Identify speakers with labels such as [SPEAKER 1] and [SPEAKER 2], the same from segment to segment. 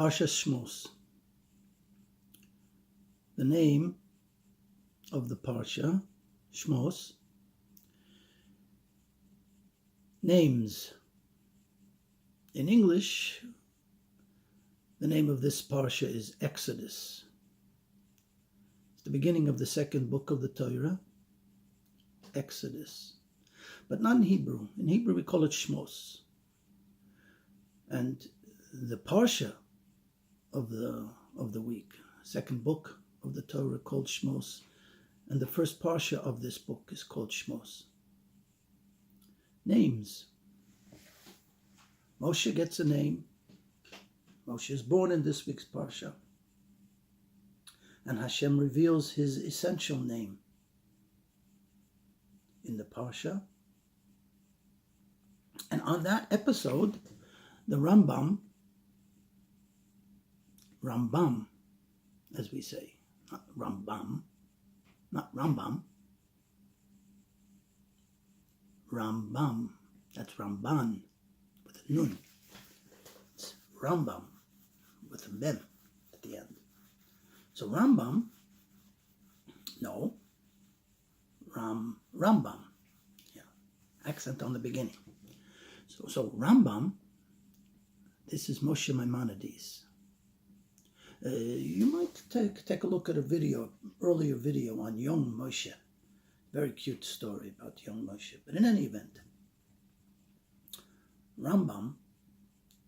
[SPEAKER 1] Parsha Shemos. The name of the Parsha, Shemos, names. In English, the name of this Parsha is Exodus. It's the beginning of the second book of the Torah, Exodus. But not in Hebrew. In Hebrew we call it Shemos. And the Parsha of the week, second book of the Torah called Shemos, and the first Parsha of this book is called Shemos. Names. Moshe gets a name. Moshe is born in this week's Parsha. And Hashem reveals his essential name in the Parsha. And on that episode, the Rambam, as we say, not Rambam, Rambam, that's Ramban with a nun. It's Rambam with a mem at the end. So Rambam, Rambam, yeah, accent on the beginning. So Rambam, this is Moshe Maimonides. You might take a look at earlier video on young Moshe. Very cute story about young Moshe. But in any event, Rambam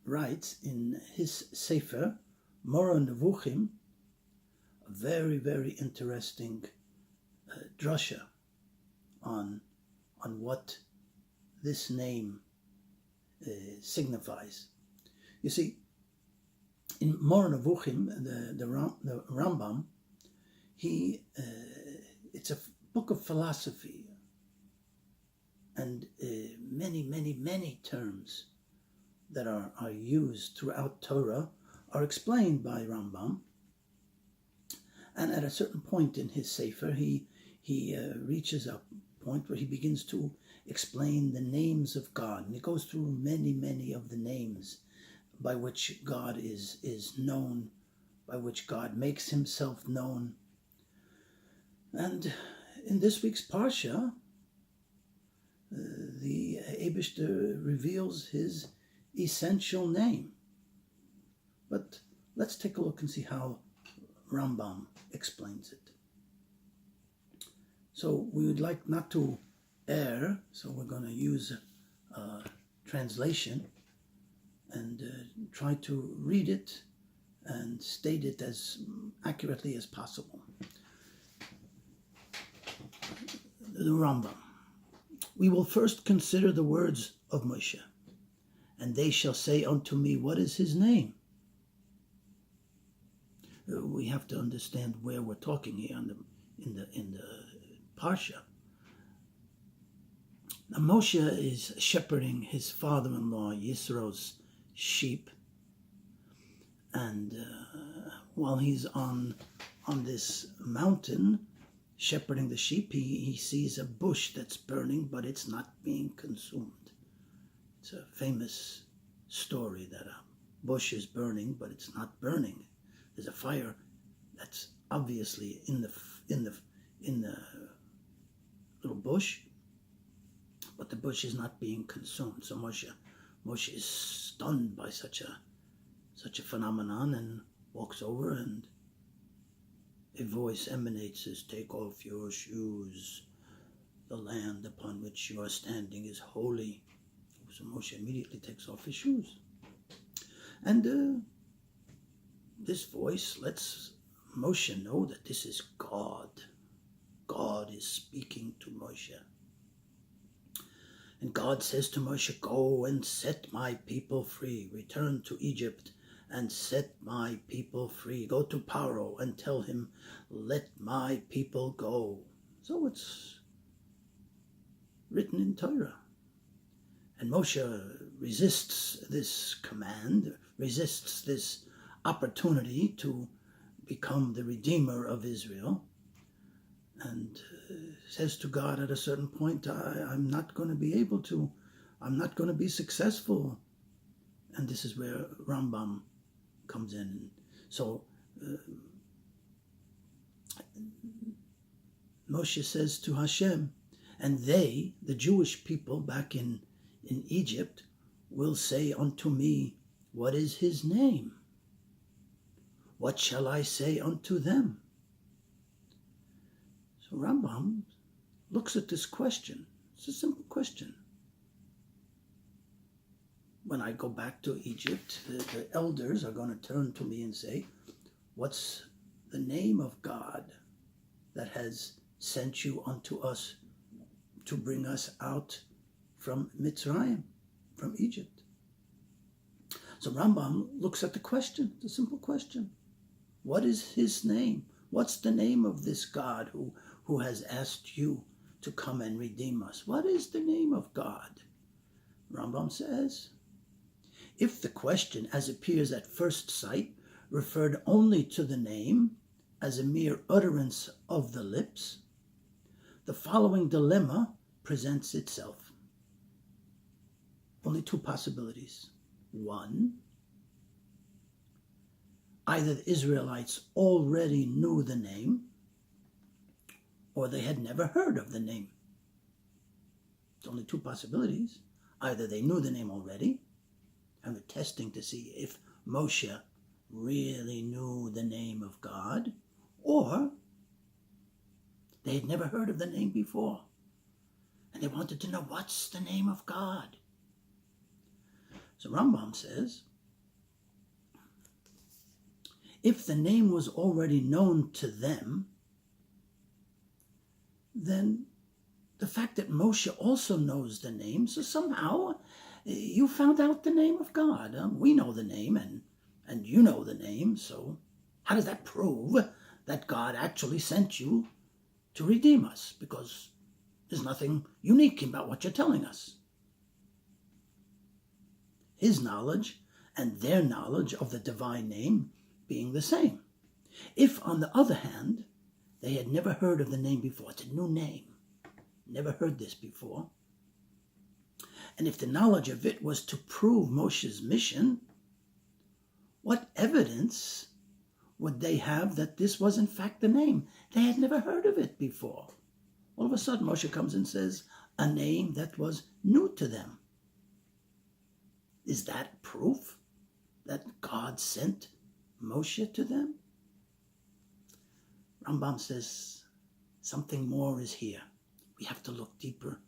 [SPEAKER 1] writes in his Sefer, Moreh Nevuchim, a very, very interesting drasha on what this name signifies. You see, in Moreh Nevuchim, the Rambam, it's a book of philosophy, and many terms that are used throughout Torah are explained by Rambam. And at a certain point in his Sefer, he reaches a point where he begins to explain the names of God, and he goes through many of the names by which God is known, by which God makes himself known. And in this week's Parsha, the Eibishter reveals his essential name. But let's take a look and see how Rambam explains it. So we would like not to err, so we're going to use a translation and try to read it and state it as accurately as possible. The Rambam. We will first consider the words of Moshe, and they shall say unto me, what is his name? We have to understand where we're talking here in the Parsha. Now Moshe is shepherding his father-in-law Yisro's sheep, and while he's on this mountain shepherding the sheep, he sees a bush that's burning, but it's not being consumed. It's a famous story that a bush is burning, but it's not burning. There's a fire that's obviously in the little bush, but the bush is not being consumed. So Moshe is stunned by such a phenomenon and walks over, and a voice emanates, says, take off your shoes. The land upon which you are standing is holy. So Moshe immediately takes off his shoes. And this voice lets Moshe know that this is God. God is speaking to Moshe. And God says to Moshe, go and set my people free. Return to Egypt and set my people free. Go to Paro and tell him, let my people go. So it's written in Torah. And Moshe resists this command, resists this opportunity to become the Redeemer of Israel, and says to God at a certain point, I'm not going to be able to, I'm not going to be successful. And this is where Rambam comes in. So Moshe says to Hashem, and they, the Jewish people back in Egypt, will say unto me, what is his name? What shall I say unto them? So Rambam looks at this question. It's a simple question. When I go back to Egypt, the elders are going to turn to me and say, what's the name of God that has sent you unto us to bring us out from Mitzrayim, from Egypt? So Rambam looks at the question, the simple question. What is his name? What's the name of this God who has asked you to come and redeem us? What is the name of God? Rambam says, if the question, as appears at first sight, referred only to the name as a mere utterance of the lips, the following dilemma presents itself. Only two possibilities. One, either the Israelites already knew the name, or they had never heard of the name. It's only two possibilities. Either they knew the name already, and were testing to see if Moshe really knew the name of God, or they had never heard of the name before, and they wanted to know, what's the name of God? So Rambam says, if the name was already known to them, then the fact that Moshe also knows the name, so somehow you found out the name of God. We know the name, and you know the name, so how does that prove that God actually sent you to redeem us? Because there's nothing unique about what you're telling us. His knowledge and their knowledge of the divine name being the same. If, on the other hand, they had never heard of the name before, it's a new name, never heard this before, and if the knowledge of it was to prove Moshe's mission, what evidence would they have that this was in fact the name? They had never heard of it before. All of a sudden Moshe comes and says a name that was new to them. Is that proof that God sent Moshe to them? Rambam says something more is here. We have to look deeper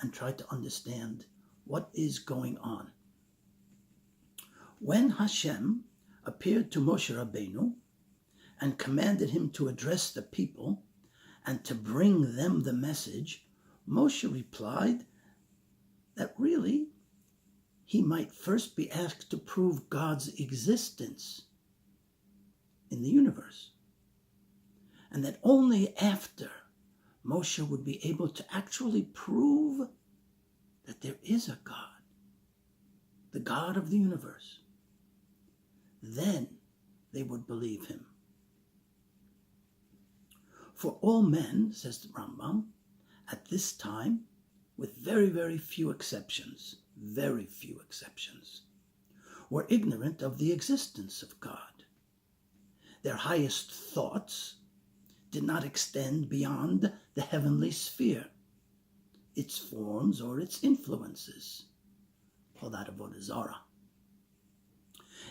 [SPEAKER 1] and try to understand what is going on. When Hashem appeared to Moshe Rabbeinu and commanded him to address the people and to bring them the message, Moshe replied that really he might first be asked to prove God's existence in the universe, and that only after Moshe would be able to actually prove that there is a God, the God of the universe, then they would believe him. For all men, says the Rambam, at this time, with very, very few exceptions, were ignorant of the existence of God. Their highest thoughts did not extend beyond the heavenly sphere, its forms or its influences, or that of Avodah Zarah.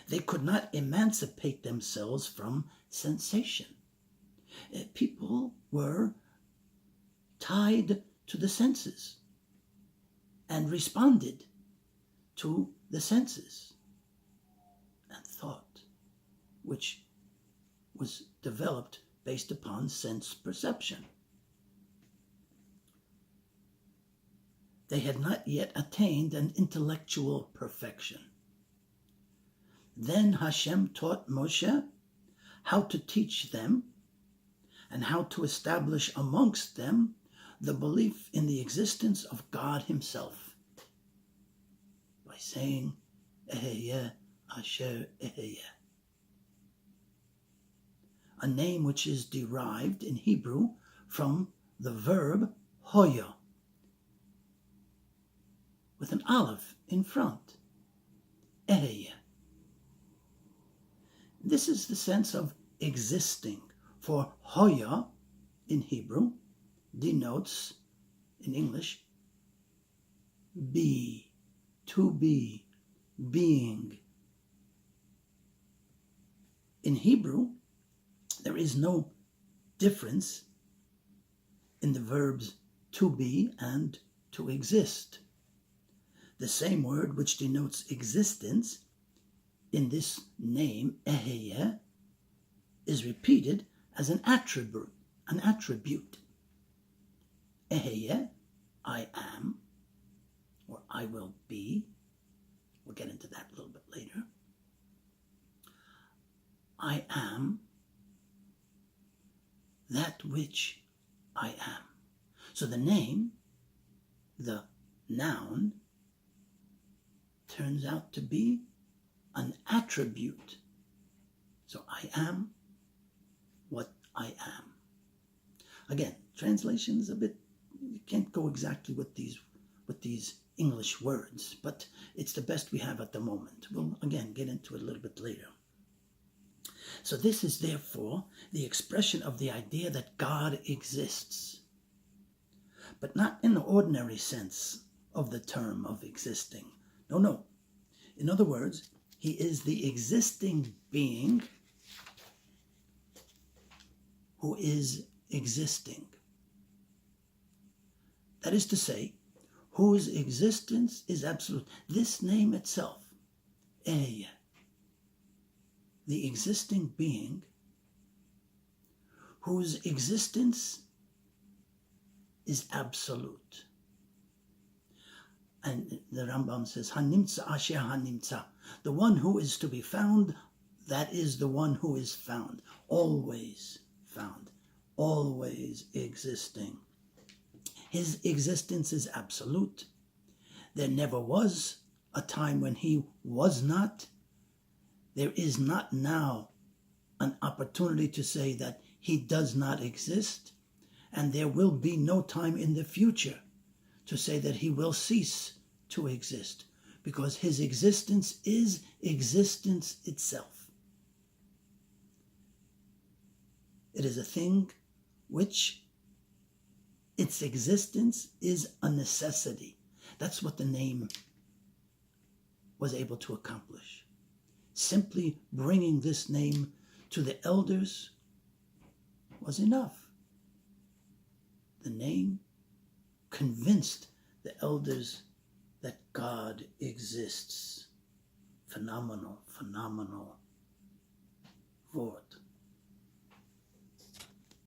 [SPEAKER 1] They could not emancipate themselves from sensation. People were tied to the senses and responded to the senses and thought, which was developed based upon sense perception. They had not yet attained an intellectual perfection. Then Hashem taught Moshe how to teach them and how to establish amongst them the belief in the existence of God himself by saying, Eheyeh Asher Eheyeh, a name which is derived in Hebrew from the verb hoya, with an aleph in front, Eheyeh. This is the sense of existing. For hoya in Hebrew denotes, in English, be, to be, being. In Hebrew, there is no difference in the verbs to be and to exist. The same word which denotes existence in this name, eheye, is repeated as an attribute. Eheye, I am, or I will be. We'll get into that a little bit later. I am that which I am. So the name, the noun, turns out to be an attribute. So I am what I am. Again, translation is a bit, you can't go exactly with these English words, but it's the best we have at the moment. We'll again get into it a little bit later. So this is therefore the expression of the idea that God exists, but not in the ordinary sense of the term of existing. No. In other words, he is the existing being who is existing. That is to say, whose existence is absolute. This name itself, Ey, the existing being whose existence is absolute. And the Rambam says, Hanimtza asher hanimtza, the one who is to be found, that is the one who is found, always found, always existing. His existence is absolute. There never was a time when he was not. There is not now an opportunity to say that he does not exist, and there will be no time in the future to say that he will cease to exist, because his existence is existence itself. It is a thing which its existence is a necessity. That's what the name was able to accomplish. Simply bringing this name to the elders was enough. The name convinced the elders that God exists. Phenomenal word.